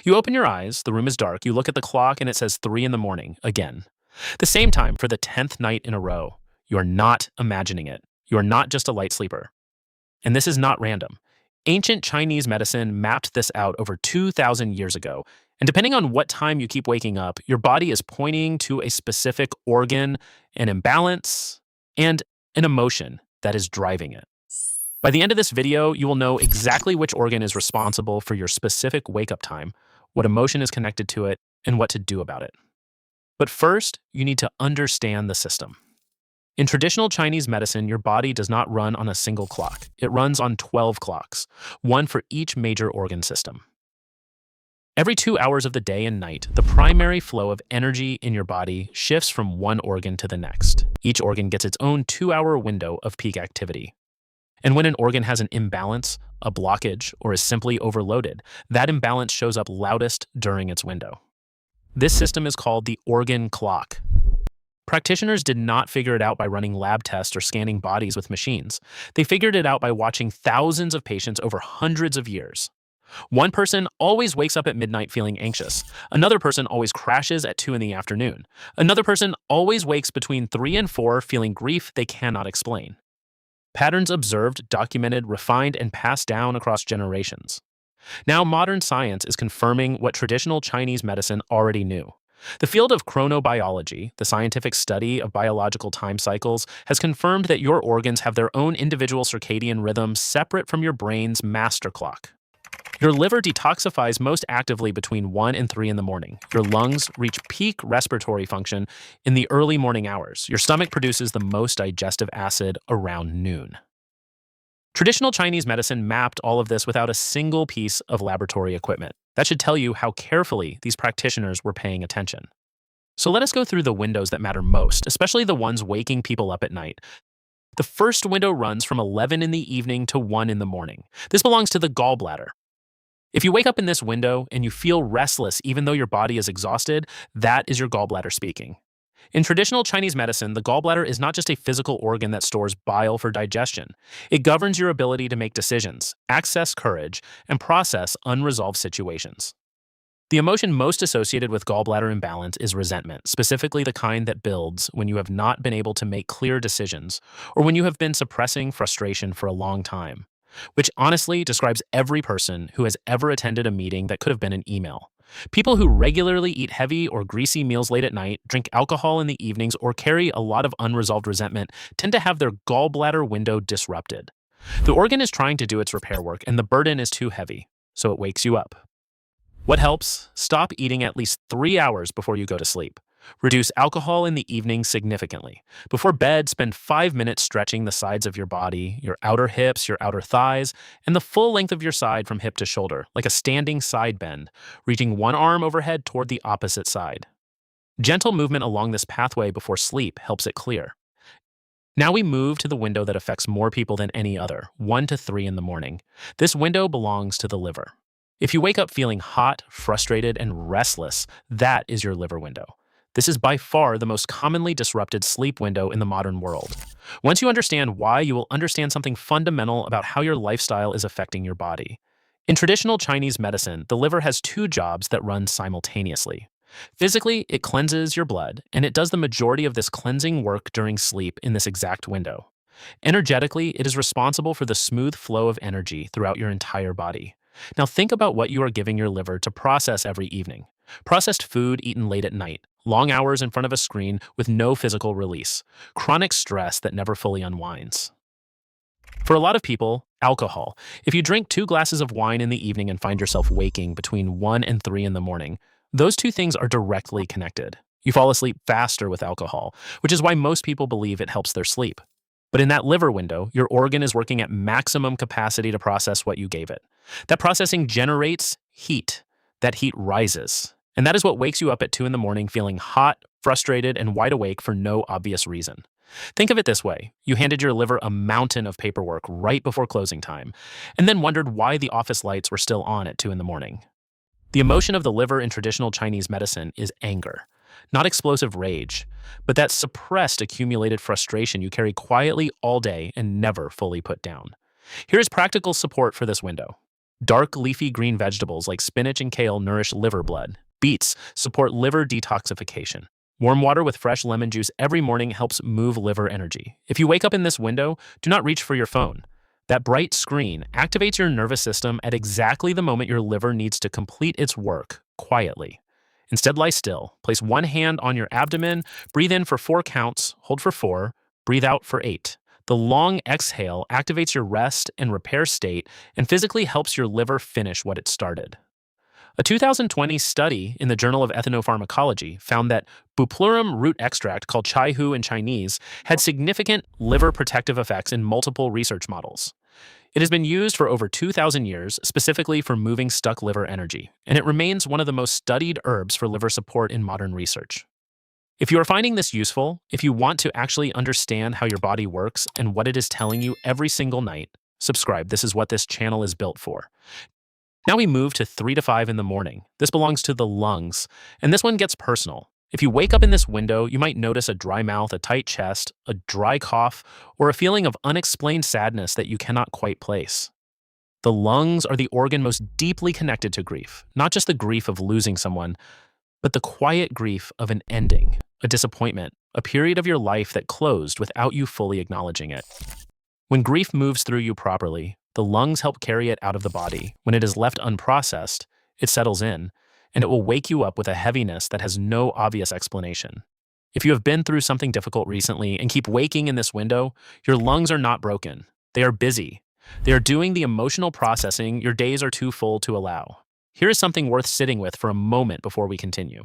You open your eyes, the room is dark, you look at the clock, and it says 3 in the morning again. The same time for the 10th night in a row. You are not imagining it. You are not just a light sleeper. And this is not random. Ancient Chinese medicine mapped this out over 2,000 years ago. And depending on what time you keep waking up, your body is pointing to a specific organ, an imbalance, and an emotion that is driving it. By the end of this video, you will know exactly which organ is responsible for your specific wake up time, what emotion is connected to it, and what to do about it. But first, you need to understand the system. In traditional Chinese medicine, your body does not run on a single clock. It runs on 12 clocks, one for each major organ system. Every 2 hours of the day and night, the primary flow of energy in your body shifts from one organ to the next. Each organ gets its own 2-hour window of peak activity. And when an organ has an imbalance, a blockage, or is simply overloaded, that imbalance shows up loudest during its window. This system is called the organ clock. Practitioners did not figure it out by running lab tests or scanning bodies with machines. They figured it out by watching thousands of patients over hundreds of years. One person always wakes up at midnight feeling anxious. Another person always crashes at 2 in the afternoon. Another person always wakes between 3 and 4 feeling grief they cannot explain. Patterns observed, documented, refined, and passed down across generations. Now, modern science is confirming what traditional Chinese medicine already knew. The field of chronobiology, the scientific study of biological time cycles, has confirmed that your organs have their own individual circadian rhythms separate from your brain's master clock. Your liver detoxifies most actively between 1 and 3 in the morning. Your lungs reach peak respiratory function in the early morning hours. Your stomach produces the most digestive acid around noon. Traditional Chinese medicine mapped all of this without a single piece of laboratory equipment. That should tell you how carefully these practitioners were paying attention. So let us go through the windows that matter most, especially the ones waking people up at night. The first window runs from 11 in the evening to 1 in the morning. This belongs to the gallbladder. If you wake up in this window and you feel restless even though your body is exhausted, that is your gallbladder speaking. In traditional Chinese medicine, the gallbladder is not just a physical organ that stores bile for digestion. It governs your ability to make decisions, access courage, and process unresolved situations. The emotion most associated with gallbladder imbalance is resentment, specifically the kind that builds when you have not been able to make clear decisions or when you have been suppressing frustration for a long time, which honestly describes every person who has ever attended a meeting that could have been an email. People who regularly eat heavy or greasy meals late at night, drink alcohol in the evenings, or carry a lot of unresolved resentment tend to have their gallbladder window disrupted. The organ is trying to do its repair work, and the burden is too heavy, so it wakes you up. What helps? Stop eating at least 3 hours before you go to sleep. Reduce alcohol in the evening significantly. Before bed, spend 5 minutes stretching the sides of your body, your outer hips, your outer thighs, and the full length of your side from hip to shoulder, like a standing side bend, reaching one arm overhead toward the opposite side. Gentle movement along this pathway before sleep helps it clear. Now we move to the window that affects more people than any other, 1 to 3 in the morning. This window belongs to the liver. If you wake up feeling hot, frustrated, and restless, that is your liver window. This is by far the most commonly disrupted sleep window in the modern world. Once you understand why, you will understand something fundamental about how your lifestyle is affecting your body. In traditional Chinese medicine, the liver has 2 jobs that run simultaneously. Physically, it cleanses your blood, and it does the majority of this cleansing work during sleep in this exact window. Energetically, it is responsible for the smooth flow of energy throughout your entire body. Now think about what you are giving your liver to process every evening. Processed food eaten late at night, long hours in front of a screen with no physical release, chronic stress that never fully unwinds. For a lot of people, alcohol. If you drink 2 glasses of wine in the evening and find yourself waking between 1 and 3 in the morning, those 2 things are directly connected. You fall asleep faster with alcohol, which is why most people believe it helps their sleep. But in that liver window, your organ is working at maximum capacity to process what you gave it. That processing generates heat. That heat rises. And that is what wakes you up at 2 in the morning feeling hot, frustrated, and wide awake for no obvious reason. Think of it this way. You handed your liver a mountain of paperwork right before closing time, and then wondered why the office lights were still on at 2 in the morning. The emotion of the liver in traditional Chinese medicine is anger. Not explosive rage, but that suppressed accumulated frustration you carry quietly all day and never fully put down. Here is practical support for this window. Dark leafy green vegetables like spinach and kale nourish liver blood. Beets support liver detoxification. Warm water with fresh lemon juice every morning helps move liver energy. If you wake up in this window, do not reach for your phone. That bright screen activates your nervous system at exactly the moment your liver needs to complete its work quietly. Instead, lie still. Place one hand on your abdomen, breathe in for 4 counts, hold for 4, breathe out for 8. The long exhale activates your rest and repair state and physically helps your liver finish what it started. A 2020 study in the Journal of Ethnopharmacology found that bupleurum root extract, called chai hu in Chinese, had significant liver protective effects in multiple research models. It has been used for over 2,000 years, specifically for moving stuck liver energy, and it remains one of the most studied herbs for liver support in modern research. If you are finding this useful, if you want to actually understand how your body works and what it is telling you every single night, subscribe. This is what this channel is built for. Now we move to 3 to 5 in the morning. This belongs to the lungs, and this one gets personal. If you wake up in this window, you might notice a dry mouth, a tight chest, a dry cough, or a feeling of unexplained sadness that you cannot quite place. The lungs are the organ most deeply connected to grief, not just the grief of losing someone, but the quiet grief of an ending, a disappointment, a period of your life that closed without you fully acknowledging it. When grief moves through you properly, the lungs help carry it out of the body. When it is left unprocessed, it settles in, and it will wake you up with a heaviness that has no obvious explanation. If you have been through something difficult recently and keep waking in this window, your lungs are not broken. They are busy. They are doing the emotional processing your days are too full to allow. Here is something worth sitting with for a moment before we continue.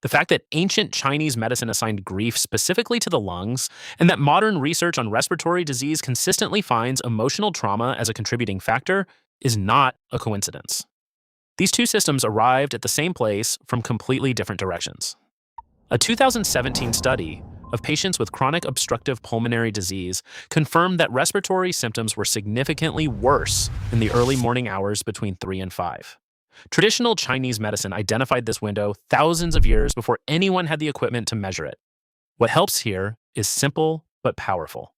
The fact that ancient Chinese medicine assigned grief specifically to the lungs, and that modern research on respiratory disease consistently finds emotional trauma as a contributing factor, is not a coincidence. These two systems arrived at the same place from completely different directions. A 2017 study of patients with chronic obstructive pulmonary disease confirmed that respiratory symptoms were significantly worse in the early morning hours between 3 and 5. Traditional Chinese medicine identified this window thousands of years before anyone had the equipment to measure it. What helps here is simple but powerful.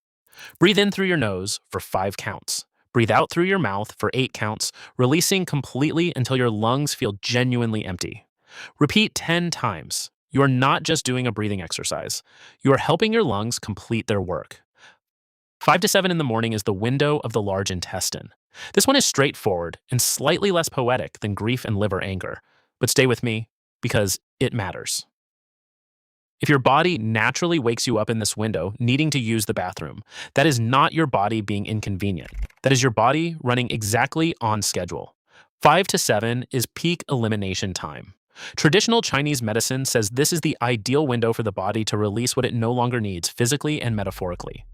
Breathe in through your nose for 5 counts. Breathe out through your mouth for 8 counts, releasing completely until your lungs feel genuinely empty. Repeat 10 times. You are not just doing a breathing exercise. You are helping your lungs complete their work. 5 to 7 in the morning is the window of the large intestine. This one is straightforward and slightly less poetic than grief and liver anger. But stay with me, because it matters. If your body naturally wakes you up in this window, needing to use the bathroom, that is not your body being inconvenient. That is your body running exactly on schedule. 5 to 7 is peak elimination time. Traditional Chinese medicine says this is the ideal window for the body to release what it no longer needs, physically and metaphorically.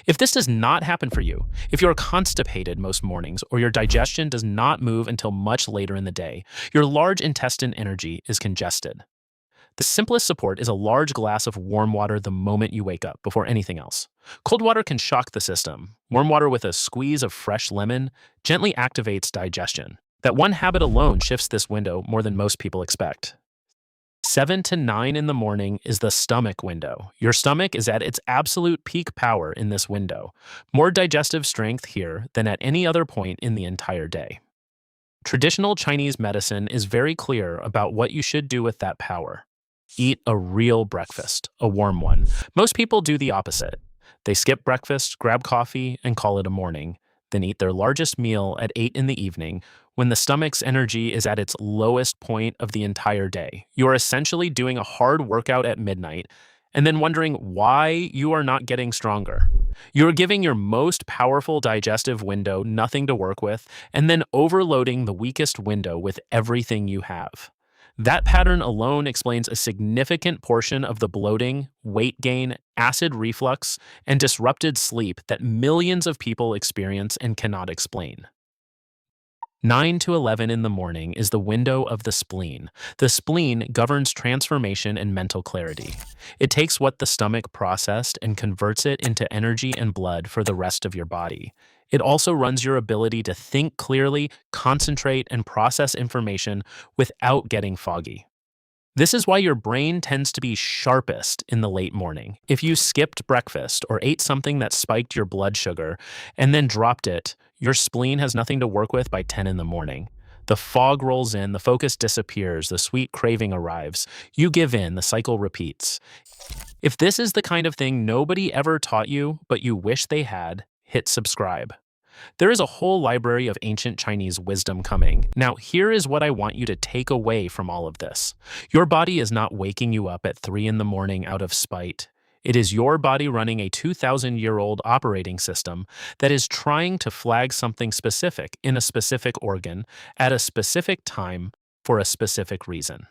If this does not happen for you, if you are constipated most mornings or your digestion does not move until much later in the day, your large intestine energy is congested. The simplest support is a large glass of warm water the moment you wake up, before anything else. Cold water can shock the system. Warm water with a squeeze of fresh lemon gently activates digestion. That one habit alone shifts this window more than most people expect. 7 to 9 in the morning is the stomach window. Your stomach is at its absolute peak power in this window. More digestive strength here than at any other point in the entire day. Traditional Chinese medicine is very clear about what you should do with that power. Eat a real breakfast, a warm one. Most people do the opposite. They skip breakfast, grab coffee, and call it a morning, then eat their largest meal at 8 in the evening, when the stomach's energy is at its lowest point of the entire day. You are essentially doing a hard workout at midnight and then wondering why you are not getting stronger. You are giving your most powerful digestive window nothing to work with and then overloading the weakest window with everything you have. That pattern alone explains a significant portion of the bloating, weight gain, acid reflux, and disrupted sleep that millions of people experience and cannot explain. 9 to 11 in the morning is the window of the spleen. The spleen governs transformation and mental clarity. It takes what the stomach processed and converts it into energy and blood for the rest of your body. It also runs your ability to think clearly, concentrate, and process information without getting foggy. This is why your brain tends to be sharpest in the late morning. If you skipped breakfast or ate something that spiked your blood sugar and then dropped it, Your spleen has nothing to work with by 10 in the morning. The fog rolls in, the focus disappears, the sweet craving arrives. You give in, the cycle repeats. If this is the kind of thing nobody ever taught you, but you wish they had, hit subscribe. There is a whole library of ancient Chinese wisdom coming. Now, here is what I want you to take away from all of this. Your body is not waking you up at 3 in the morning out of spite. It is your body running a 2,000-year-old operating system that is trying to flag something specific in a specific organ at a specific time for a specific reason.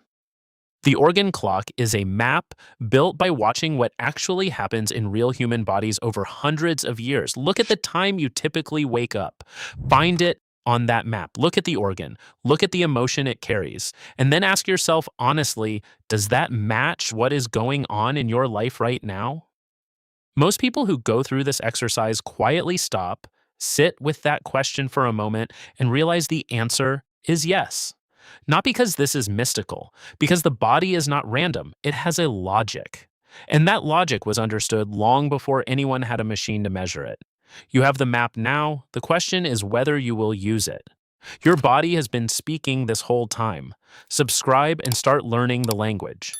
The organ clock is a map built by watching what actually happens in real human bodies over hundreds of years. Look at the time you typically wake up. Find it on that map. Look at the organ. Look at the emotion it carries. And then ask yourself honestly, does that match what is going on in your life right now? Most people who go through this exercise quietly stop, sit with that question for a moment, and realize the answer is yes. Not because this is mystical, because the body is not random, it has a logic. And that logic was understood long before anyone had a machine to measure it. You have the map now, the question is whether you will use it. Your body has been speaking this whole time. Subscribe and start learning the language.